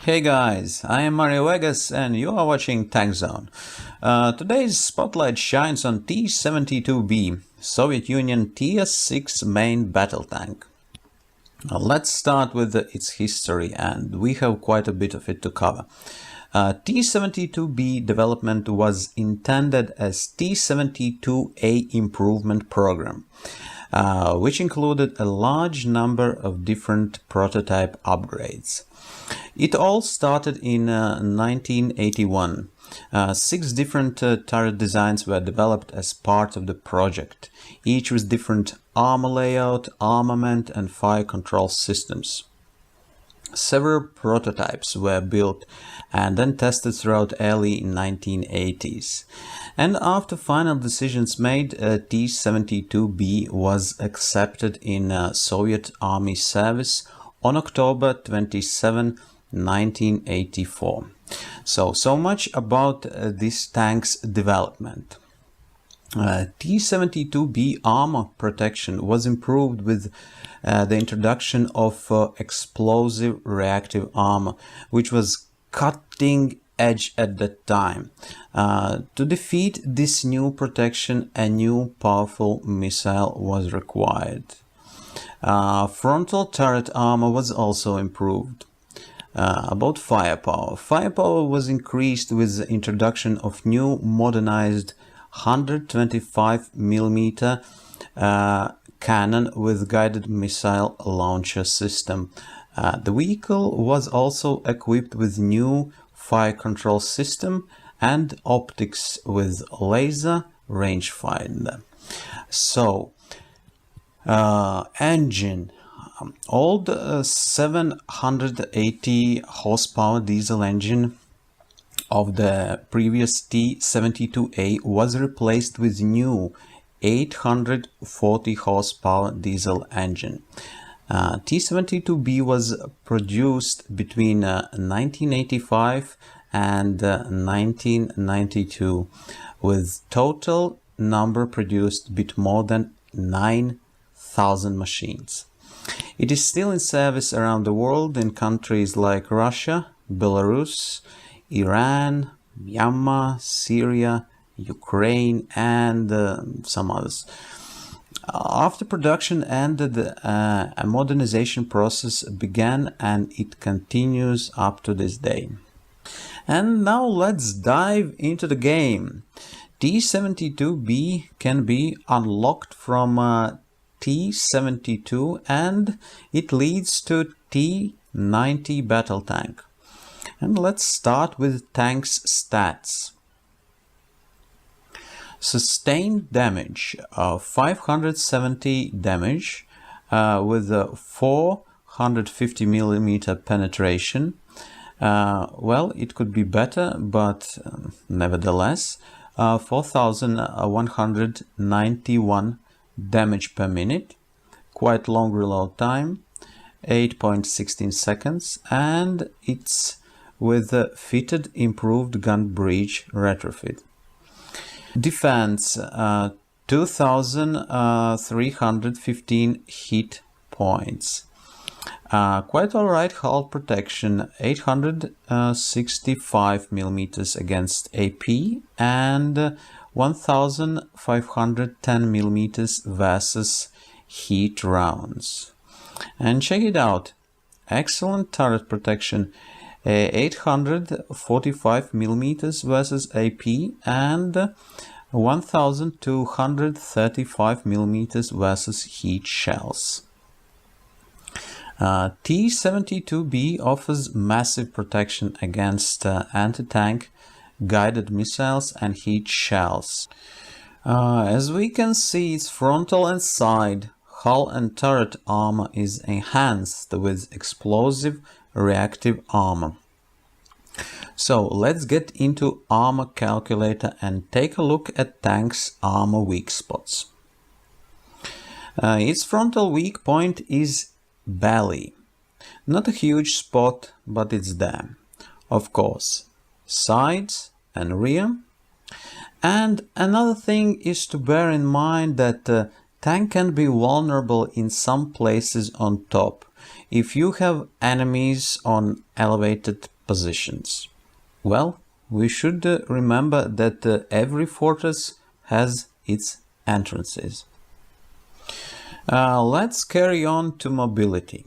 Hey guys, I am Mario Vegas and you are watching Tank Zone. Today's spotlight shines on T-72B, Soviet Union TS-6 main battle tank. Let's start with its history, and we have quite a bit of it to cover. T-72B development was intended as T-72A improvement program, which included a large number of different prototype upgrades. It all started in 1981. 6 different turret designs were developed as part of the project, each with different armor layout, armament and fire control systems. Several prototypes were built and then tested throughout early 1980s. And after final decisions made, T-72B was accepted in Soviet Army service on October 27, 1984. So much about this tank's development. T-72B armor protection was improved with the introduction of explosive reactive armor, which was cutting edge at that time. To defeat this new protection, a new powerful missile was required. Frontal turret armor was also improved. About firepower. Firepower was increased with the introduction of new modernized 125mm cannon with guided missile launcher system. The vehicle was also equipped with new fire control system and optics with laser rangefinder. Engine. Old 780 horsepower diesel engine of the previous T-72A was replaced with new 840 horsepower diesel engine. T-72B was produced between 1985 and 1992, with total number produced a bit more than 9,000 machines. It is still in service around the world in countries like Russia, Belarus, Iran, Myanmar, Syria, Ukraine, and some others. After production ended, a modernization process began and it continues up to this day. And now let's dive into the game. T-72B can be unlocked from T-72 and it leads to T-90 battle tank. And let's start with tank's stats. Sustained damage, 570 damage with a 450mm penetration. Well, it could be better, but nevertheless, 4191 damage per minute, quite long reload time, 8.16 seconds, and it's with a fitted improved gun breech retrofit. Defense, 2315 hit points. Quite alright hull protection, 865mm against AP and 1510mm versus heat rounds. And check it out, excellent turret protection, 845mm versus AP and 1235mm versus heat shells. T-72B offers massive protection against anti-tank, guided missiles and heat shells. As we can see, its frontal and side hull and turret armor is enhanced with explosive reactive armor. So let's get into armor calculator and take a look at tank's armor weak spots. Its frontal weak point is belly. Not a huge spot, but it's there. Of course, sides and rear. And another thing is to bear in mind that tank can be vulnerable in some places on top. if you have enemies on elevated positions? Well, we should remember that every fortress has its entrances. Let's carry on to mobility.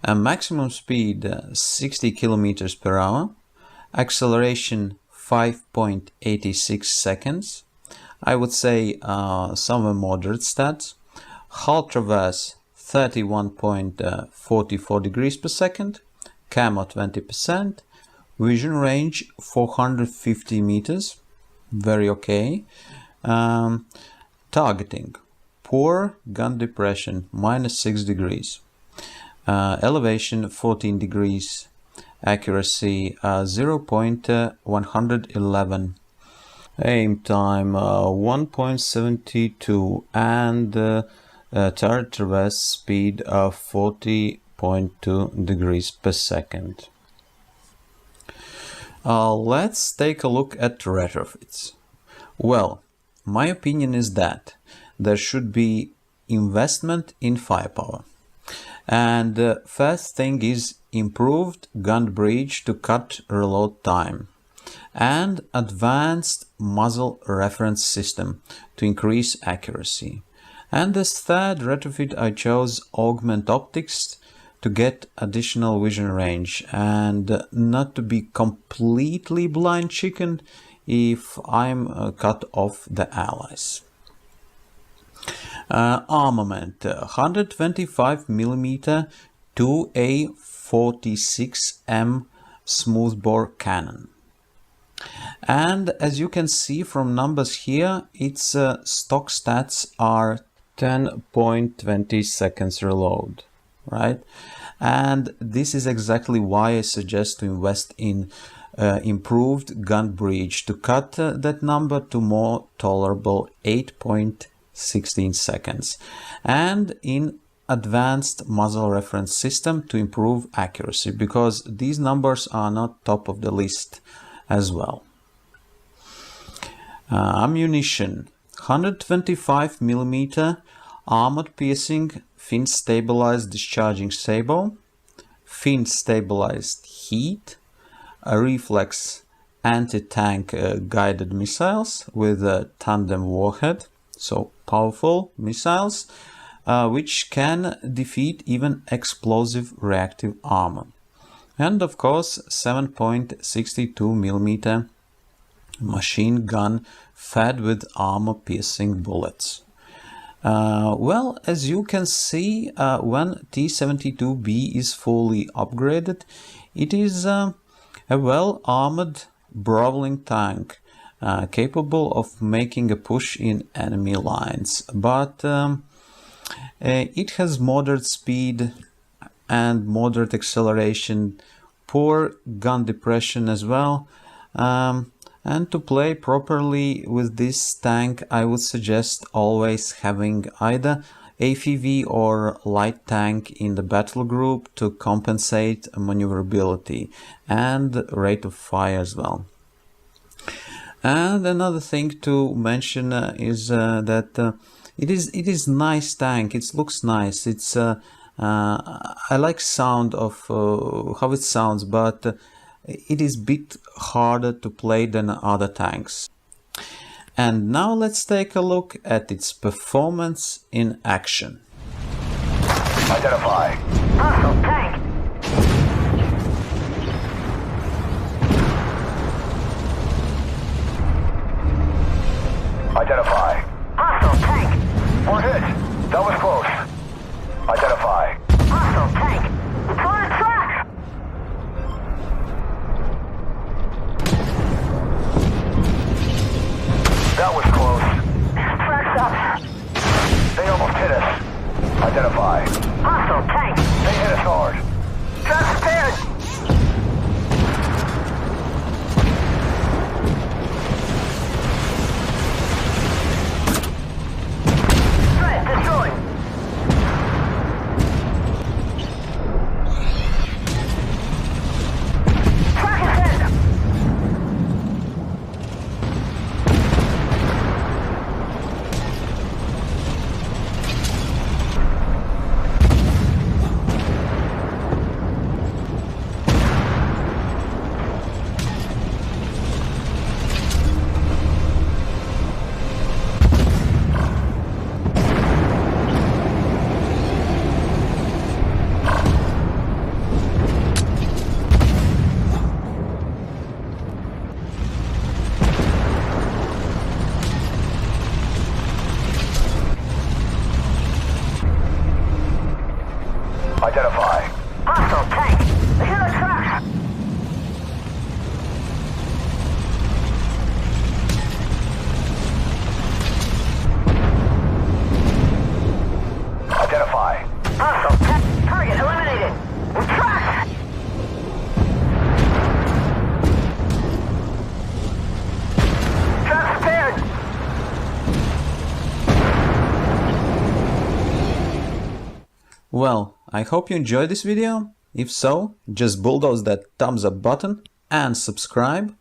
Maximum speed 60 kilometers per hour, acceleration 5.86 seconds. I would say somewhere moderate stats. Hull traverse 31.44 degrees per second, camo 20%, vision range 450 meters, very okay. Targeting, poor gun depression, -6 degrees. Elevation 14 degrees, accuracy 0.111, aim time 1.72, and turret traverse speed of 40.2 degrees per second. Let's take a look at retrofits. Well, my opinion is that there should be investment in firepower. And the first thing is improved gun breech to cut reload time, and advanced muzzle reference system to increase accuracy. And this third retrofit I chose augment optics to get additional vision range and not to be completely blind chicken if I'm cut off the allies. Armament 125mm 2A46M smoothbore cannon. And as you can see from numbers here, its stock stats are 10.20 seconds reload, right? And this is exactly why I suggest to invest in improved gun breech to cut that number to more tolerable 8.16 seconds, and in advanced muzzle reference system to improve accuracy, because these numbers are not top of the list as well. Ammunition 125mm armored piercing fin stabilized discharging sabot, fin stabilized heat, a reflex anti-tank guided missiles with a tandem warhead, so powerful missiles which can defeat even explosive reactive armor, and of course 7.62mm machine gun fed with armor-piercing bullets. Well, as you can see, when T-72B is fully upgraded, it is a well-armored brawling tank capable of making a push in enemy lines, but it has moderate speed and moderate acceleration, poor gun depression as well. And to play properly with this tank, I would suggest always having either AFV or light tank in the battle group to compensate maneuverability and rate of fire as well. And another thing to mention is that it is nice tank. It looks nice. It's I like sound of how it sounds, but it is a bit harder to play than other tanks. And now let's take a look at its performance in action. Identify. Hostile tank. Identify. Hostile tank. We're hit. That was close. Identify. Hostile tank. It's on its track. That was close. Tracks up. They almost hit us. Identify. Hostile tank. They hit us hard. Well, I hope you enjoyed this video. If so, just bulldoze that thumbs up button and subscribe.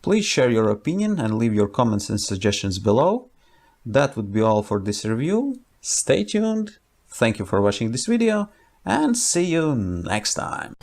Please share your opinion and leave your comments and suggestions below. That would be all for this review. Stay tuned. Thank you for watching this video and see you next time.